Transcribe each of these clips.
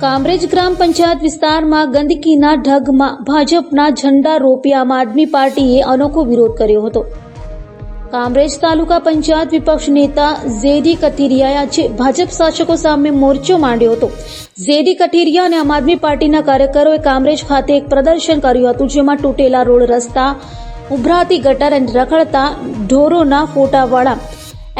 કામરેજ ગ્રામ પંચાયત વિસ્તારમાં ગંદકીના ઢગમાં ભાજપના ઝંડા રોપી આમ આદમી પાર્ટીએ અનોખો વિરોધ કર્યો હતો। કામરેજ તાલુકા પંચાયત વિપક્ષ નેતા ઝેડી કથિરિયાએ આજે ભાજપ શાસકો સામે મોરચો માંડ્યો હતો। ઝેડી કથિરિયા અને આમ આદમી પાર્ટીના કાર્યકરોએ કામરેજ ખાતે એક પ્રદર્શન કર્યું હતું, જેમાં તૂટેલા રોડ, રસ્તા, ઉભરાતી ગટર અને રખડતા ઢોરોના ફોટાવાળા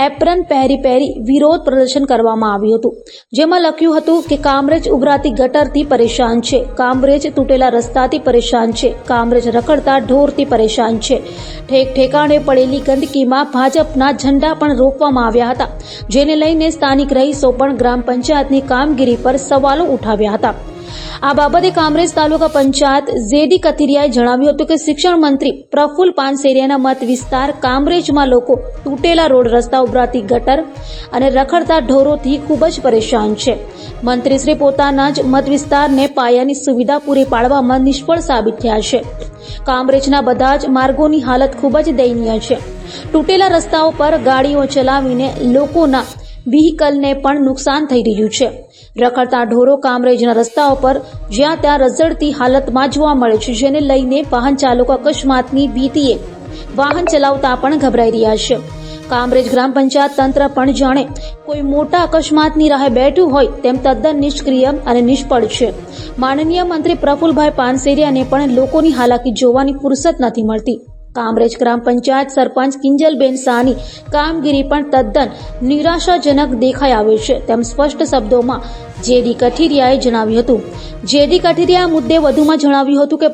એપ્રન પહેરી વિરોધ પ્રદર્શન કરવામાં આવ્યું હતું, જેમાં લખ્યું હતું કે કામરેજ ઉભરાતી ગટરથી પરેશાન છે, કામરેજ તૂટેલા રસ્તાથી પરેશાન છે, કામરેજ રખડતા ઢોરથી પરેશાન છે। ઠેક ઠેકાણે પડેલી ગંદકીમાં ભાજપના ઝંડા પણ રોપવામાં આવ્યા હતા, જેને લઈને સ્થાનિક રહીશો પણ ગ્રામ પંચાયતની કામગીરી પર સવાલો ઉઠાવ્યા હતા। આ બાબતે કામરેજ તાલુકા પંચાયત ઝેડી કથિરિયાએ જણાવ્યું હતું કે શિક્ષણ મંત્રી પ્રફુલ પાનસેરિયાના મત વિસ્તાર કામરેજમાં લોકો તૂટેલા રોડ, રસ્તા, ઉભરાતી ગટર અને રખડતા ઢોરોથી ખૂબ જ પરેશાન છે। મંત્રીશ્રી પોતાના જ મત વિસ્તારને પાયાની સુવિધા પૂરી પાડવામાં નિષ્ફળ સાબિત થયા છે। કામરેજના બધા જ માર્ગોની હાલત ખૂબ જ દયનીય છે। તૂટેલા રસ્તાઓ પર ગાડીઓ ચલાવીને લોકોના વ્હીકલને પણ નુકસાન થઈ રહ્યું છે। રખડતા ઢોરો કામરેજના રસ્તાઓ પર જ્યાં ત્યાં રઝળતી હાલતમાં જોવા મળે છે, જેને લઈને વાહન ચાલકો અકસ્માતની ભીતિએ વાહન ચલાવતા પણ ગભરાઈ રહ્યા છે। કામરેજ ગ્રામ પંચાયત તંત્ર પણ જાણે કોઈ મોટા અકસ્માતની રાહે બેઠું હોય તેમ તદ્દન નિષ્ક્રિય અને નિષ્ફળ છે। માનનીય મંત્રી પ્રફુલભાઈ પાનસેરિયાને પણ લોકોની હાલાકી જોવાની ફુરસત નથી મળતી। કામરેજ ગ્રામ પંચાયત સરપંચ કિંજલબેન શાહની કામગીરી પણ તદ્દન નિરાશાજનક દેખાઈ આવે છે, તેમ સ્પષ્ટ શબ્દોમાં ઝેડી કથિરિયાએ જણાવ્યું હતું। ઝેડી કથિરિયા મુદ્દે વધુમાં જણાવ્યું હતું કે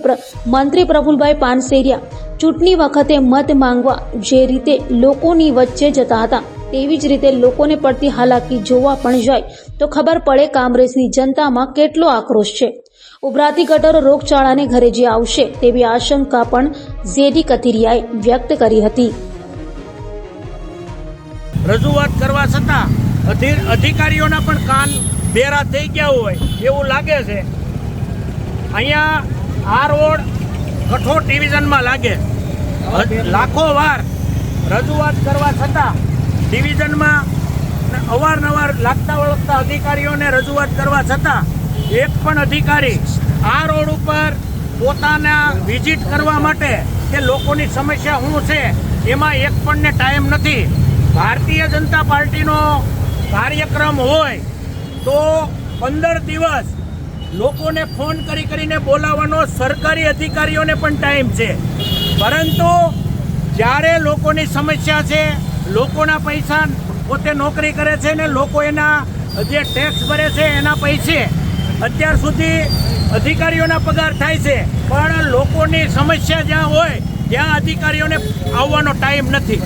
મંત્રી પ્રફુલભાઈ પાનસેરિયા ચૂંટણી વખતે મત માંગવા જે રીતે લોકોની વચ્ચે જતા હતા, તેવી જ રીતે લોકોને પડતી હાલાકી જોવા પણ જાય તો ખબર પડે કામરેજની જનતામાં કેટલો આક્રોશ છે। ઉભરાતી ગટરો રોગચાળાને ઘરે જે આવશે તેવી આશંકા પણ ઝેડી કથિરિયાએ વ્યક્ત કરી હતી। રજૂઆત કરવા છતાં અધિકારીઓના પણ કાન બેરા થઈ ગયા હોય એવું લાગે છે। અહીંયા આ રોડ કઠોળ ડિવિઝનમાં લાગે, લાખો વાર રજૂઆત કરવા છતાં ડિવિઝનમાં અવારનવાર લાગતા વળગતા અધિકારીઓને રજૂઆત કરવા છતાં એક પણ અધિકારી આ રોડ ઉપર પોતાના વિઝિટ કરવા માટે કે લોકોની સમસ્યા શું છે એમાં એક પણને ટાઈમ નથી। ભારતીય જનતા પાર્ટીનો કાર્યક્રમ હોય તો 15 દિવસ લોકોને ફોન કરીને બોલાવવાનો સરકારી અધિકારીઓને પણ ટાઈમ છે, પરંતુ જ્યારે લોકોની સમસ્યા છે, લોકોના પૈસા પોતે નોકરી કરે છે ને લોકો એના જે ટેક્સ ભરે છે એના પૈસે અત્યાર સુધી અધિકારીઓના પગાર થાય છે, પણ લોકોની સમસ્યા જ્યાં હોય ત્યાં અધિકારીઓને આવવાનો ટાઈમ નથી।